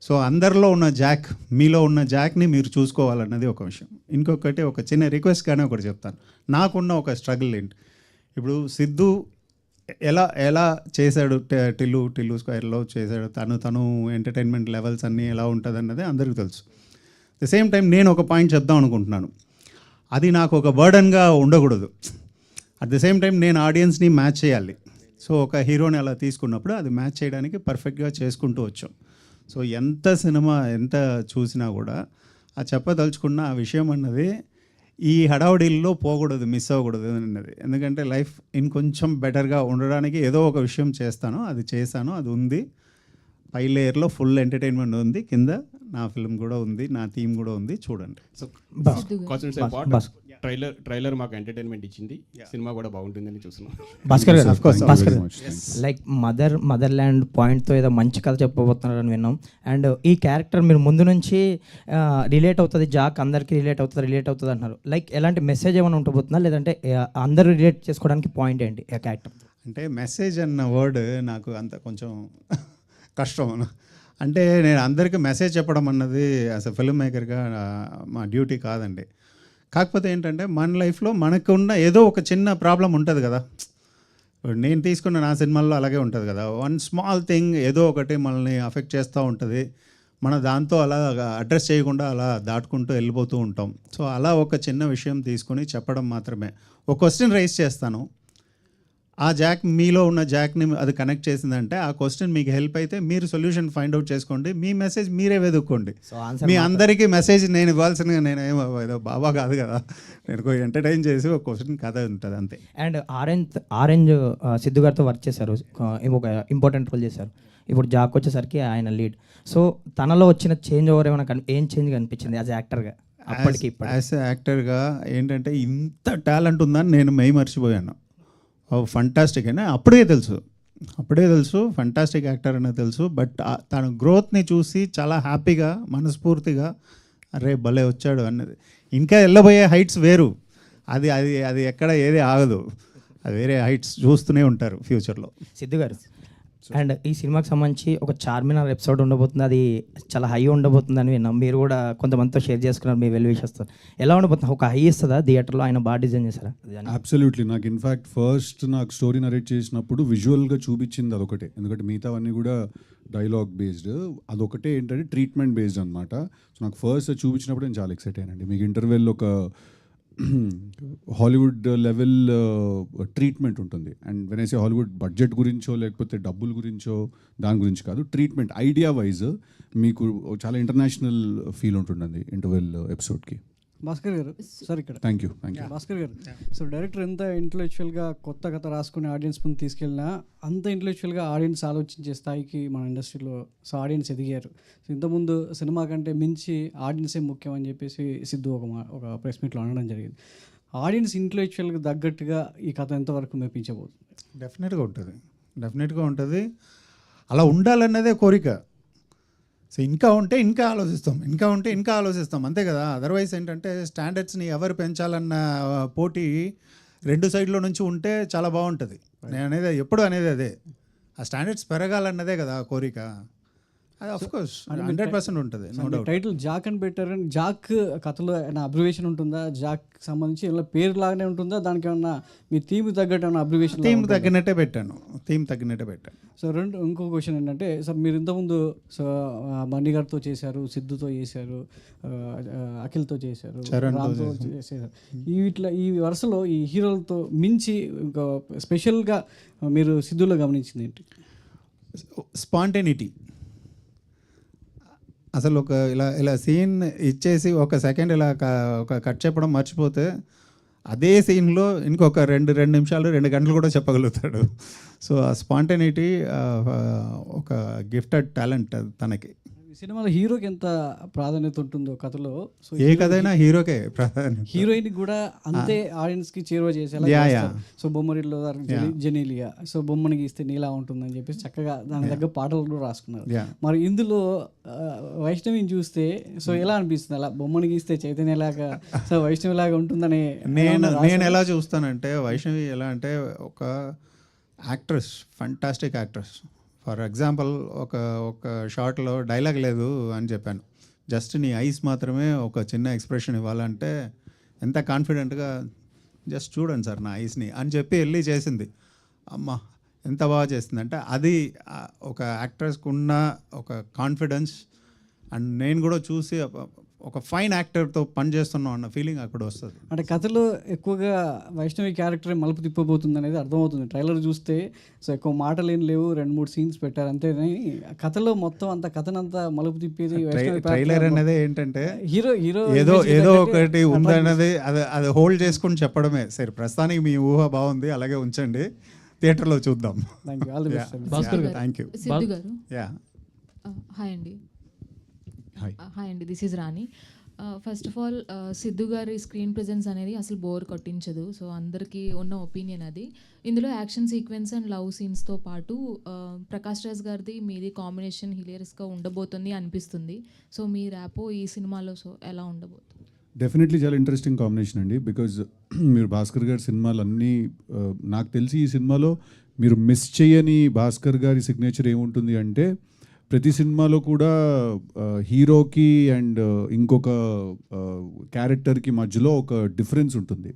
సో అందరిలో ఉన్న జాక్, మీలో ఉన్న జాక్ని మీరు చూసుకోవాలన్నది ఒక విషయం. ఇంకొకటి ఒక చిన్న రిక్వెస్ట్గానే ఒకటి చెప్తాను. నాకున్న ఒక స్ట్రగుల్ ఏంటి, ఇప్పుడు సిద్ధు ఎలా చేశాడు, టిల్లు స్క్వేర్లో చేశాడు, తను ఎంటర్టైన్మెంట్ లెవెల్స్ అన్నీ ఎలా ఉంటుంది అన్నది అందరికీ తెలుసు. ద సేమ్ టైం నేను ఒక పాయింట్ చెప్దాం అనుకుంటున్నాను, అది నాకు ఒక బర్డన్గా ఉండకూడదు. అట్ ద సేమ్ టైం నేను ఆడియన్స్ని మ్యాచ్ చేయాలి. సో ఒక హీరోని అలా తీసుకున్నప్పుడు అది మ్యాచ్ చేయడానికి పర్ఫెక్ట్గా చేసుకుంటూ వచ్చాం. సో ఎంత సినిమా ఎంత చూసినా కూడా ఆ చెప్పదలుచుకున్న ఆ విషయం అన్నది ఈ హడావుడిల్లో పోకూడదు, మిస్ అవ్వకూడదు అన్నది. ఎందుకంటే లైఫ్ ఇంకొంచెం బెటర్గా ఉండడానికి ఏదో ఒక విషయం చేస్తాను, అది చేశాను, అది ఉంది. పై లేయర్లో ఫుల్ ఎంటర్టైన్మెంట్ ఉంది, కింద నా ఫిల్మ్ కూడా ఉంది, నా థీమ్ కూడా ఉంది, చూడండి. సో ట్రైలర్ మాకు ఎంటర్టైన్మెంట్ ఇచ్చింది, సినిమా కూడా బాగుంటుందని చూస్తున్నాం. భాస్కర్ గారు లైక్ మదర్ ల్యాండ్ పాయింట్తో ఏదో మంచి కథ చెప్పబోతున్నారని విన్నాం. అండ్ ఈ క్యారెక్టర్ మీరు ముందు నుంచి రిలేట్ అవుతుంది, జాక్ అందరికీ రిలేట్ అవుతుంది అంటున్నారు. లైక్ ఎలాంటి మెసేజ్ ఏమైనా ఉండబోతుందా, లేదంటే అందరూ రిలేట్ చేసుకోవడానికి పాయింట్ ఏంటి ఆ క్యారెక్టర్? అంటే మెసేజ్ అన్న వర్డ్ నాకు అంత కొంచెం కష్టం. అంటే నేను అందరికీ మెసేజ్ చెప్పడం అన్నది యాజ్ ఎ ఫిల్మ్ మేకర్గా మా డ్యూటీ కాదండి. కాకపోతే ఏంటంటే మన లైఫ్లో మనకున్న ఏదో ఒక చిన్న ప్రాబ్లం ఉంటుంది కదా. నేను తీసుకున్న నా సినిమాల్లో అలాగే ఉంటుంది కదా, వన్ స్మాల్ థింగ్ ఏదో ఒకటి మనల్ని అఫెక్ట్ చేస్తూ ఉంటుంది. మన దాంతో అలా అడ్రస్ చేయకుండా అలా దాటుకుంటూ వెళ్ళిపోతూ ఉంటాం. సో అలా ఒక చిన్న విషయం తీసుకొని చెప్పడం మాత్రమే. ఒక క్వశ్చన్ రైజ్ చేస్తాను, ఆ జాక్ మీలో ఉన్న జాక్ని అది కనెక్ట్ చేసిందంటే ఆ క్వశ్చన్ మీకు హెల్ప్ అయితే మీరు సొల్యూషన్ ఫైండ్ అవుట్ చేసుకోండి, మీ మెసేజ్ మీరే వెతుక్కోండి. మీ అందరికీ మెసేజ్ నేను ఇవ్వాల్సిన, నేను ఏదో బాబా కాదు కదా, నేను ఎంటర్టైన్ చేసి ఒక క్వశ్చన్ కథ ఉంటుంది అంతే. అండ్ ఆరెంజ్ సిద్ధు గారితో వర్క్ చేశారు, ఒక ఇంపార్టెంట్ రోల్ చేశారు. ఇప్పుడు జాక్ వచ్చేసరికి ఆయన లీడ్. సో తనలో వచ్చిన చేంజ్ ఓవర్ ఏమైనా ఏం చేంజ్ కనిపించింది యాజ్ యాక్టర్గా? అప్పటికి యాజ్ యాక్టర్గా ఏంటంటే ఇంత టాలెంట్ ఉందని నేను మర్చిపోయాను. ఫంటాస్టిక్ అని అప్పుడే తెలుసు ఫంటాస్టిక్ యాక్టర్ అనేది తెలుసు. బట్ తన గ్రోత్ని చూసి చాలా హ్యాపీగా మనస్ఫూర్తిగా అరే భలే వచ్చాడు అన్నది. ఇంకా వెళ్ళబోయే హైట్స్ వేరు, అది అది అది ఎక్కడ ఏది ఆగదు, అది వేరే హైట్స్ చూస్తూనే ఉంటారు ఫ్యూచర్లో. సిద్ధు గారు, అండ్ ఈ సినిమాకి సంబంధించి ఒక చార్మినార్ ఎపిసోడ్ ఉండబోతుంది, అది చాలా హై ఉండబోతుంది అని విన్నాం. మీరు కూడా కొంతమందితో షేర్ చేసుకున్నారు మీ వెల్ విషెస్తో. ఎలా ఉండబోతుంది? ఒక హై ఇస్తుందా థియేటర్లో? ఆయన బాగా డిజైన్ చేశారా? అబ్సల్యూట్లీ. నాకు ఇన్ఫ్యాక్ట్ ఫస్ట్ నాకు స్టోరీ నరేట్ చేసినప్పుడు విజువల్గా చూపించింది అదొకటే, ఎందుకంటే మిగతావన్నీ కూడా డైలాగ్ బేస్డ్, అదొకటే ఏంటంటే ట్రీట్మెంట్ బేస్డ్ అనమాట. సో నాకు ఫస్ట్ చూపించినప్పుడు నేను చాలా ఎక్సైట్ అయ్యానండి. మీకు ఇంటర్వెల్ ఒక హాలీవుడ్ లెవెల్ ట్రీట్మెంట్ ఉంటుంది. And when I say Hollywood, budget గురించో లేకపోతే డబ్బుల గురించో దాని గురించి కాదు, ట్రీట్మెంట్ ఐడియా వైజ్ మీకు చాలా ఇంటర్నేషనల్ ఫీల్ ఉంటుందండి ఇంటర్వెల్ ఎపిసోడ్కి. భాస్కర్ గారు సార్ ఇక్కడ థ్యాంక్ యూ. భాస్కర్ గారు, సో డైరెక్టర్ ఎంత ఇంటలెక్చువల్గా కొత్త కథ రాసుకుని ఆడియన్స్ ముందు తీసుకెళ్ళినా అంత ఇంటలెక్చువల్గా ఆడియన్స్ ఆలోచించే స్థాయికి మన ఇండస్ట్రీలో సో ఆడియన్స్ ఎదిగారు. సో ఇంతకుముందు సినిమా కంటే మించి ఆడియన్సే ముఖ్యం అని చెప్పేసి సిద్ధు ఒక ప్రెస్ మీట్లో అనడం జరిగింది. ఆడియన్స్ ఇంటలెక్చువల్గా తగ్గట్టుగా ఈ కథ ఎంతవరకు మెప్పించబోతుంది? డెఫినెట్గా ఉంటుంది. అలా ఉండాలన్నదే కోరిక. సో ఇంకా ఉంటే ఇంకా ఆలోచిస్తాం అంతే కదా. అదర్వైజ్ ఏంటంటే స్టాండర్డ్స్ని ఎవరు పెంచాలన్న పోటీ 2 సైడ్లో నుంచి ఉంటే చాలా బాగుంటుంది. నేను ఎప్పుడు అనేది అదే, ఆ స్టాండర్డ్స్ పెరగాలన్నదే కదా కోరిక. అది ఆఫ్ కోర్స్ 100% ఉంటుంది, నో డౌట్. టైటిల్ జాక్ అని పెట్టారు, జాక్ కథలో ఏమైనా అబ్రివేషన్ ఉంటుందా? జాక్ సంబంధించి ఏమైనా పేరు లాగానే ఉంటుందా? దానికి ఏమన్నా మీ థీమ్ తగ్గట్టు ఏమైనా అబ్రివేషన్? థీమ్ తగ్గినట్టే పెట్టాను. సో ఇంకో క్వశ్చన్ ఏంటంటే, సార్ మీరు ఇంతకుముందు సో మణి గారితో చేశారు, సిద్ధుతో చేశారు, అఖిల్తో చేశారు, రామ్తో చేశారు. ఈ వరుసలో ఈ హీరోలతో మించి ఇంకా స్పెషల్గా మీరు సిద్ధులో గమనించింది ఏంటి? స్పాంటేనిటీ. అసలు ఇలా సీన్ ఇచ్చేసి ఒక సెకండ్ ఇలా ఒక కట్ చెప్పడం మర్చిపోతే అదే సీన్లో ఇంకొక 2 నిమిషాలు 2 గంటలు కూడా చెప్పగలుగుతాడు. సో ఆ స్పాంటేనిటీ ఒక గిఫ్టెడ్ టాలెంట్ తనకి. ఈ సినిమాలో హీరోకి ఎంత ప్రాధాన్యత ఉంటుందో కథలో, సో ఏ కథైనా హీరోకే ప్రాధాన్యత. హీరోయిన్ కూడా అంతే ఆడియన్స్కి చేరువ చేసేలా Yeah, చేస్తారు. సో బొమ్మరిలో జెనీలియా, సో బొమ్మని గీస్తే నీలా ఉంటుందని చెప్పేసి చక్కగా దాని దగ్గర పాటలు కూడా రాసుకున్నారు. మరి ఇందులో వైష్ణవిని చూస్తే సో ఎలా అనిపిస్తుంది? అలా బొమ్మని గీస్తే చైతన్యలాగా, సో వైష్ణవిలాగా ఉంటుందని నేను ఎలా చూస్తానంటే, వైష్ణవి ఎలా అంటే ఒక actress, fantastic actress. For example ఒక షార్ట్లో డైలాగ్ లేదు అని చెప్పాను, జస్ట్ నీ ఐస్ మాత్రమే ఒక చిన్న ఎక్స్ప్రెషన్ ఇవ్వాలంటే ఎంత కాన్ఫిడెంట్గా జస్ట్ చూడండి సార్ నా ఐస్ని అని చెప్పి వెళ్ళి చేసింది. అమ్మ ఎంత బాగా చేస్తుంది అంటే అది ఒక యాక్ట్రెస్కి ఉన్న ఒక కాన్ఫిడెన్స్. అండ్ నేను కూడా చూసి ఒక ఫైన్ యాక్టర్తో పనిచేస్తున్నాం అన్న ఫీలింగ్ అక్కడ వస్తుంది. అంటే కథలో ఎక్కువగా వైష్ణవి క్యారెక్టర్ మలుపు తిప్పబోతుంది అనేది అర్థమవుతుంది. ట్రైలర్ చూస్తే సో ఎక్కువ మాటలు ఏం లేవు, 2-3 సీన్స్ పెట్టారు అంతేని. కథలో మొత్తం అంత కథనంతా మలుపు తిప్పేది ట్రైలర్ అనేది ఏంటంటే హీరో ఏదో ఒకటి ఉందన్నది అది హోల్డ్ చేసుకుని చెప్పడమే. సరే ప్రస్తుతానికి మీ ఊహ బాగుంది, అలాగే ఉంచండి, థియేటర్లో చూద్దాం. Thank you. సిద్ధు గారు. యా హాయ్ అండి. హాయ్ అండి, this is Rani. First of all Siddhu గారి స్క్రీన్ ప్రెజెన్స్ అనేది అసలు బోర్ కొట్టించదు. సో అందరికీ ఉన్న ఒపీనియన్ అది. ఇందులో యాక్షన్ సీక్వెన్స్ అండ్ లవ్ సీన్స్తో పాటు ప్రకాష్ రాజ్ గారిది మీది కాంబినేషన్ హిలేరియస్గా ఉండబోతుంది అనిపిస్తుంది. సో మీ ర్యాపో ఈ సినిమాలో సో ఎలా ఉండబోతుంది? డెఫినెట్లీ చాలా ఇంట్రెస్టింగ్ కాంబినేషన్ అండి. బికాజ్ మీరు భాస్కర్ గారి సినిమాలన్నీ నాకు తెలిసి ఈ సినిమాలో మీరు మిస్ చేయని భాస్కర్ గారి సిగ్నేచర్ ఏముంటుంది అంటే, ప్రతి సినిమాలో కూడా హీరోకి అండ్ ఇంకొక క్యారెక్టర్కి మధ్యలో ఒక డిఫరెన్స్ ఉంటుంది.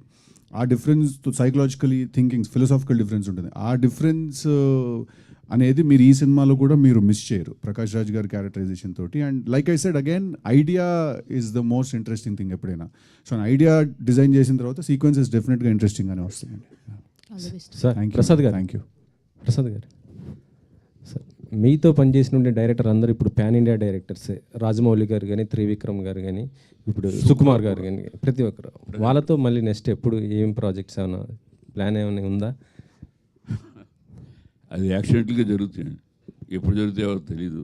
ఆ difference psychologically thinking, philosophical difference ఉంటుంది. ఆ డిఫరెన్స్ అనేది మీరు ఈ సినిమాలో కూడా మీరు మిస్ చేయరు ప్రకాష్ రాజ్ గారి క్యారెక్టరైజేషన్ తోటి. And like I said again, idea is the most interesting thing ఎప్పుడైనా. సో ఐడియా డిజైన్ చేసిన తర్వాత సీక్వెన్సెస్ డెఫినెట్గా ఇంట్రెస్టింగ్ గానే వస్తాయండి. సార్ ప్రసాద్ గారు, థ్యాంక్ యూ. ప్రసాద్ గారు, సార్ మీతో పనిచేసిన డైరెక్టర్ అందరూ ఇప్పుడు పాన్ ఇండియా డైరెక్టర్సే. రాజమౌళి గారు కానీ, త్రివిక్రమ్ గారు కానీ, ఇప్పుడు సుకుమార్ గారు కానీ, ప్రతి ఒక్కరు. వాళ్ళతో మళ్ళీ నెక్స్ట్ ఎప్పుడు ఏం ప్రాజెక్ట్స్ ఏమైనా ప్లాన్ ఏమైనా ఉందా? అది యాక్సిడెంట్గా జరుగుతాయండి, ఎప్పుడు జరుగుతాయో తెలీదు.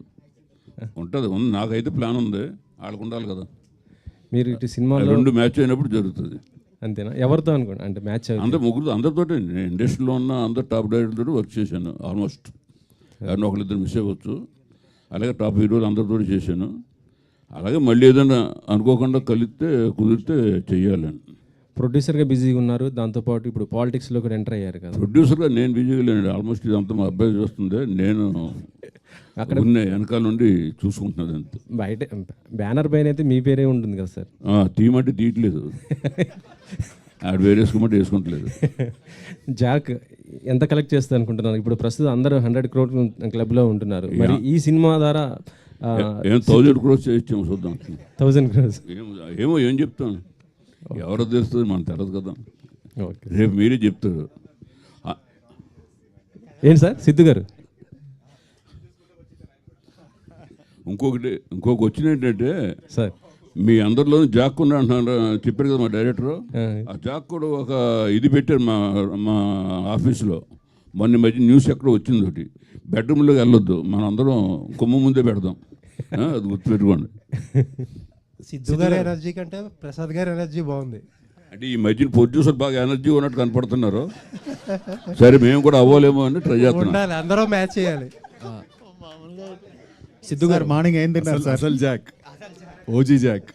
ఉంటుంది, నాకైతే ప్లాన్ ఉంది, వాళ్ళకు ఉండాలి కదా. మీరు ఇటు సినిమాలో 2 మ్యాచ్ అయినప్పుడు జరుగుతుంది. అంతేనా? ఎవరితో అనుకోండి అంటే మ్యాచ్? అందరు ముగ్గురు, అందరితో ఇండస్ట్రీలో ఉన్న అందరు టాప్ డైరెక్టర్తో వర్క్ చేశాను ఆల్మోస్ట్. ఎవరిని ఒకరిద్దరు మిస్ అవ్వచ్చు. అలాగే టాప్ హీరోలు అందరితో చేశాను. అలాగే మళ్ళీ ఏదైనా అనుకోకుండా కుదిరితే చెయ్యాలని. ప్రొడ్యూసర్గా బిజీగా ఉన్నారు, దాంతోపాటు ఇప్పుడు పాలిటిక్స్లో కూడా ఎంటర్ అయ్యారు కదా. ప్రొడ్యూసర్గా నేను బిజీగా లేను, ఆల్మోస్ట్ ఇదంతా మా అబ్బాయి చూస్తుంది, నేను అక్కడ వెనకాల నుండి చూసుకుంటున్నది అంతే. బయట బ్యానర్ పైన అయితే మీ పేరే ఉంటుంది కదా సార్. తీయమంటే తీయట్లేదు, ఆడ వేరేసుకోమంటే వేసుకుంటలేదు. జాక్ ఎంత కలెక్ట్ చేస్తా అనుకుంటున్నారు? ఇప్పుడు ప్రస్తుతం అందరూ 100 crore క్లబ్లో ఉంటున్నారు. మరి ఈ సినిమా ద్వారా 1000 crores చేయించాము, చూద్దాం. 1000 crores ఏమో ఏం చెప్తాను, ఎవరో తెలుస్తుంది, మనకు తెలియదు కదా. రేపు మీరే చెప్తారు. ఏంటి సార్ సిద్ధు గారు? ఇంకొక వచ్చిన ఏంటంటే సార్, మీ అందరిలో జాక్ కూడా అంటున్నారు, చెప్పారు కదా మా డైరెక్టర్. ఆ జాక్ కూడా ఒక ఇది పెట్టారు మా ఆఫీస్లో. మొన్న మధ్య న్యూస్ ఎక్కడ వచ్చింది ఒకటి, బెడ్రూమ్లోకి వెళ్ళొద్దు, మనం అందరం కొమ్మ ముందే పెడదాం, అది గుర్తుపెట్టుకోండి. సిద్ధు గారి ఎనర్జీ కంటే ప్రసాద్ గారి ఎనర్జీ బాగుంది. అంటే ఈ మధ్యన ప్రొడ్యూసర్ బాగా ఎనర్జీ ఉన్నట్టు కనపడుతున్నారు. సరే మేము కూడా అవ్వలేమో అని ట్రై చేస్తున్నాం. అందరూ మ్యాచ్ చేయాలి. సిద్ధు గారు మార్నింగ్ ఏం తిన్నారు సార్? అసలు జాక్, ఓజీ జాక్.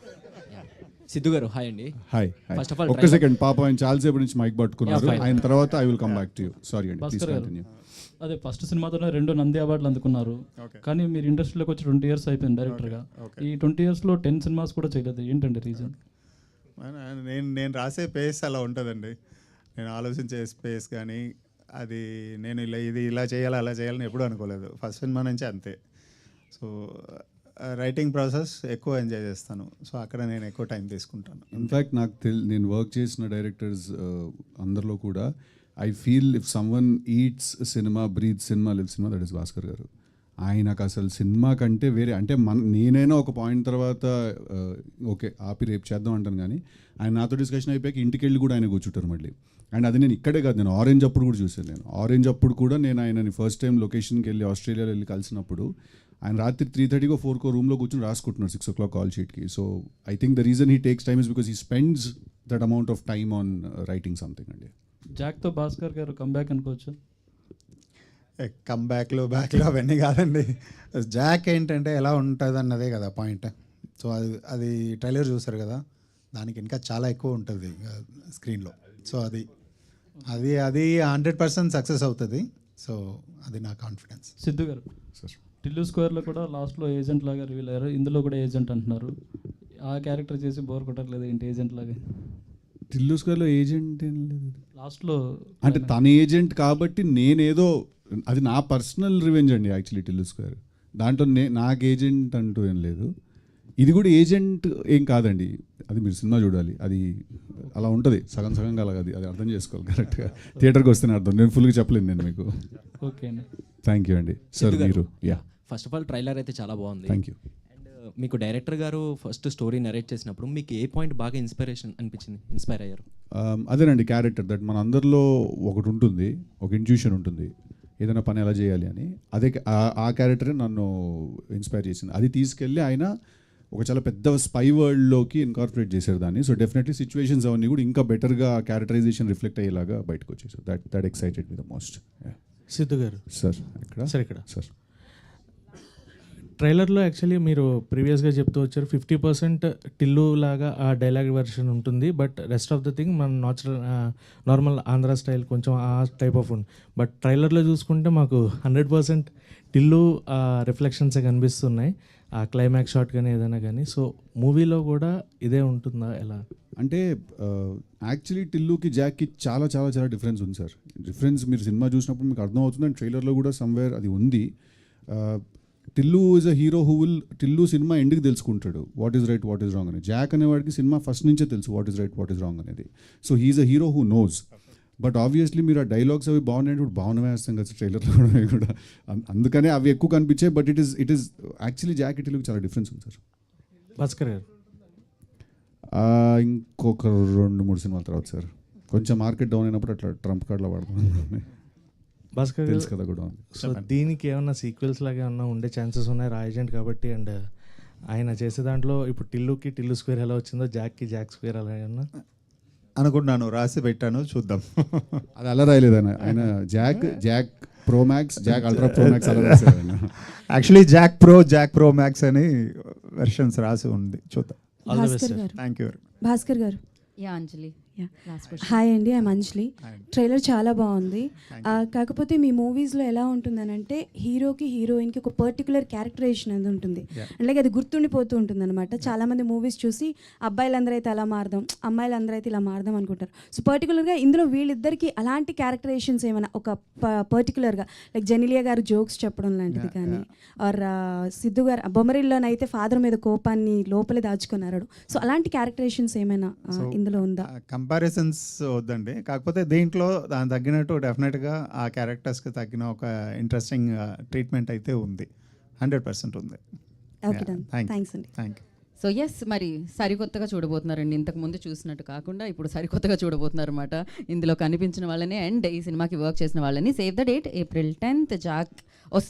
సిద్ధు గారు హాయ్ అండి. హాయ్. ఫస్ట్ ఆఫ్ ఆల్ ఒక్క సెకండ్, పాప ఆయన చాలాసేపు నుంచి మైక్ పట్టుకున్నారు, ఆయన తర్వాత I will come back to you. Sorry అండి, ప్లీజ్ కంటిన్యూ. అదే ఫస్ట్ సినిమాతోనే 2 నంది అవార్డులు అందుకున్నారు. కానీ మీరు ఇండస్ట్రీలోకి వచ్చి 20 years అయిపోయింది డైరెక్టర్గా. ఈ 20 yearsలో 10 సినిమాస్ కూడా చేయలేదు, ఏంటండి రీజన్? నేను రాసే పేస్ అలా ఉంటుందండి. నేను ఆలోచించే స్పేస్ కానీ అది నేను ఇలా చేయాలి అలా చేయాలని ఎప్పుడూ అనుకోలేదు. ఫస్ట్ సినిమా నుంచి అంతే. సో రైటింగ్ ప్రాసెస్ ఎక్కువ ఎంజాయ్ చేస్తాను. సో అక్కడ నేను ఎక్కువ టైం తీసుకుంటాను. ఇన్ఫ్యాక్ట్ నేను వర్క్ చేసిన డైరెక్టర్స్ అందరిలో కూడా I feel if someone eats cinema, breathe cinema, live cinema, that is Bhaskar గారు. ఆయనకు అసలు సినిమా కంటే వేరే అంటే నేనైనా ఒక పాయింట్ తర్వాత ఓకే ఆపి రేపు చేద్దాం అంటాను, కానీ ఆయన నాతో డిస్కషన్ అయిపోయాక ఇంటికి వెళ్ళి కూడా ఆయన కూర్చుంటారు మళ్ళీ. అండ్ అది నేను ఇక్కడే కాదు, నేను ఆరెంజ్ అప్పుడు కూడా చూశాను. నేను ఆరెంజ్ అప్పుడు కూడా నేను ఆయనని ఫస్ట్ టైం లొకేషన్కి వెళ్ళి ఆస్ట్రేలియాలో వెళ్ళి కలిసినప్పుడు ఆయన రాత్రి 3:30 4 రూమ్లో కూర్చొని రాసుకుంటున్నారు 6 o'clock కాల్ షీట్కి. So I think the reason he takes time is because he spends that amount of time on writing something అండి. జాక్తో భాస్కర్ గారు కంబ్యాక్ అనుకోవచ్చు. బ్యాక్లో అవన్నీ కాదండి. జాక్ ఏంటంటే ఎలా ఉంటుంది అన్నదే కదా పాయింట్. సో అది ట్రైలర్ చూసారు కదా, దానికి ఇంకా చాలా ఎక్కువ ఉంటుంది స్క్రీన్లో. సో అది 100% సక్సెస్ అవుతుంది. సో అది నా కాన్ఫిడెన్స్. సిద్ధు గారు టిల్లు స్క్వేర్లో కూడా లాస్ట్లో ఏజెంట్ లాగా రివీల్ అయ్యారు, ఇందులో కూడా ఏజెంట్ అంటున్నారు. ఆ క్యారెక్టర్ చేసి బోర్ కొట్టట్లేదు ఏంటి ఏజెంట్ లాగా? టిల్లు స్క్వేర్లో ఏజెంట్ ఏం లేదు లాస్ట్లో, అంటే తన ఏజెంట్ కాబట్టి నేనేదో అది నా పర్సనల్ రివెంజ్ అండి యాక్చువల్లీ టిల్లు స్క్వేర్. దాంట్లో నాకు ఏజెంట్ అంటూ ఏం లేదు. ఇది కూడా ఏజెంట్ ఏం కాదండి, అది మీరు సినిమా చూడాలి. అది అలా ఉంటుంది సగం సగంగా అలాగ అది అర్థం చేసుకోవాలి కరెక్ట్గా. థియేటర్కి వస్తేనే అర్థం, నేను ఫుల్గా చెప్పలేను నేను మీకు. ఓకే అండి, థ్యాంక్ యూ అండి. సార్ మీరు ఫస్ట్ ఆఫ్ ఆల్ ట్రైలర్ అయితే చాలా బాగుంది. Thank you. అండ్ మీకు డైరెక్టర్ గారు ఫస్ట్ స్టోరీ నరేట్ చేసినప్పుడు మీకు ఏ పాయింట్ బాగా ఇన్స్పైర్ అయ్యారు? అదేనండి క్యారెక్టర్ దట్ మన అందరిలో ఒకటి ఉంటుంది, ఒక ఇంట్యూషన్ ఉంటుంది ఏదైనా పని ఎలా చేయాలి అని. అదే ఆ క్యారెక్టరే నన్ను ఇన్స్పైర్ చేసింది. అది తీసుకెళ్ళి ఆయన ఒక చాలా పెద్ద స్పై వరల్డ్లోకి ఇన్కార్పొరేట్ చేశారు దాన్ని. సో డెఫినెట్లీ సిచ్యువేషన్స్ అవన్నీ కూడా ఇంకా బెటర్గా క్యారెక్టరైజేషన్ రిఫ్లెక్ట్ అయ్యేలాగా బయటకు వచ్చేసారు. That excited me the most. Siddhu గారు సార్ ఇక్కడ సార్ ట్రైలర్లో యాక్చువల్లీ మీరు ప్రీవియస్గా చెప్తూ వచ్చారు 50% టిల్లు లాగా ఆ డైలాగ్ వెర్షన్ ఉంటుంది, but rest of the thing మన నార్మల్ ఆంధ్ర స్టైల్ కొంచెం ఆ టైప్ ఆఫ్ ఉంది. బట్ ట్రైలర్లో చూసుకుంటే మాకు 100% టిల్లు రిఫ్లెక్షన్సే కనిపిస్తున్నాయి, ఆ క్లైమాక్స్ షాట్ కానీ ఏదైనా కానీ. సో మూవీలో కూడా ఇదే ఉంటుందా ఎలా? అంటే యాక్చువల్లీ టిల్లుకి జాక్కి చాలా చాలా చాలా డిఫరెన్స్ ఉంది సార్. డిఫరెన్స్ మీరు సినిమా చూసినప్పుడు మీకు అర్థమవుతుంది, అండ్ ట్రైలర్లో కూడా సమ్వేర్ అది ఉంది. Tillu is a hero Tillu cinema ఎండ్కి తెలుసుకుంటాడు what is right what is wrong అని. జాక్ అనేవాడికి సినిమా ఫస్ట్ నుంచే తెలుసు what is right what is wrong అనేది. So he is a hero who knows. But obviously మీరు ఆ డైలాగ్స్ అవి బాగున్నాయి ఇప్పుడు బాగున్నవే వేస్తాం కదా ట్రైలర్లో కూడా, అందుకనే అవి ఎక్కువ కనిపించాయి. But it is actually Jack టిల్లుకి చాలా డిఫరెన్స్ ఉంది సార్. భాస్కర్ గారు ఇంకొక 2-3 సినిమాల తర్వాత సార్ కొంచెం మార్కెట్ డౌన్ అయినప్పుడు అట్లా ట్రంప్ కార్డ్లో వాడుతున్నాను. భాస్కర్ తెలుసు కదా కూడా. సో దీనికి ఏమన్నా సీక్వెల్స్ లాగా ఏమన్నా ఉండే ఛాన్సెస్ ఉన్నాయి రా ఏజెంట్ కాబట్టి? అండ్ ఆయన చేసే దాంట్లో ఇప్పుడు టిల్లు స్క్వేర్ ఎలా వచ్చిందో జాక్ స్క్వేర్ అలా ఏమన్నా అనుకుంటున్నాను, రాసి పెట్టాను, చూద్దాం. అది అలా రాయలేదు ఆయన Jack pro max, Jack ultra pro max అలా రాశారు ఆయన. యాక్చువల్లీ జాక్ ప్రో మ్యాక్స్ అని వెర్షన్స్ రాసి ఉంది, చూద్దాం. Thank you. భాస్కర్ గారు. అంజలి. హాయ్ అండి, ఐఎమ్ అంజలి. ట్రైలర్ చాలా బాగుంది. కాకపోతే మీ మూవీస్లో ఎలా ఉంటుందనంటే హీరోకి హీరోయిన్కి ఒక పర్టికులర్ క్యారెక్టరైజేషన్ అనేది ఉంటుంది, అలాగే అది గుర్తుండిపోతూ ఉంటుంది అనమాట. చాలామంది మూవీస్ చూసి అబ్బాయిలందరూ అయితే అలా మారదాం, అమ్మాయిలందరూ అయితే ఇలా మారదాం అనుకుంటారు. సో పర్టికులర్గా ఇందులో వీళ్ళిద్దరికి అలాంటి క్యారెక్టరైజేషన్స్ ఏమైనా ఒక పర్టికులర్గా లైక్ జెనిలియా గారు జోక్స్ చెప్పడం లాంటిది కానీ, ఆర్ సిద్ధు గారు బొమ్మరిల్లోనైతే ఫాదర్ మీద కోపాన్ని లోపలే దాచుకున్నారు. సో అలాంటి క్యారెక్టరైజేషన్స్ ఏమైనా ఇందులో ఉందా? కంపారిజన్స్ వద్దండి, కాకపోతే దీంట్లో దాని తగ్గినట్టు డెఫినెట్గా ఆ క్యారెక్టర్స్కి తగ్గిన ఒక ఇంట్రెస్టింగ్ ట్రీట్మెంట్ అయితే ఉంది, 100% ఉంది. థ్యాంక్స్ అండి. Thank you. సో ఎస్, మరి సరికొత్తగా చూడబోతున్నారండి, ఇంతకుముందు చూసినట్టు కాకుండా ఇప్పుడు సరికొత్తగా చూడబోతున్నారు అనమాట. ఇందులో కనిపించిన వాళ్ళని అండ్ ఈ సినిమాకి వర్క్ చేసిన వాళ్ళని. Save the date April 10th Jack వస్తుంది.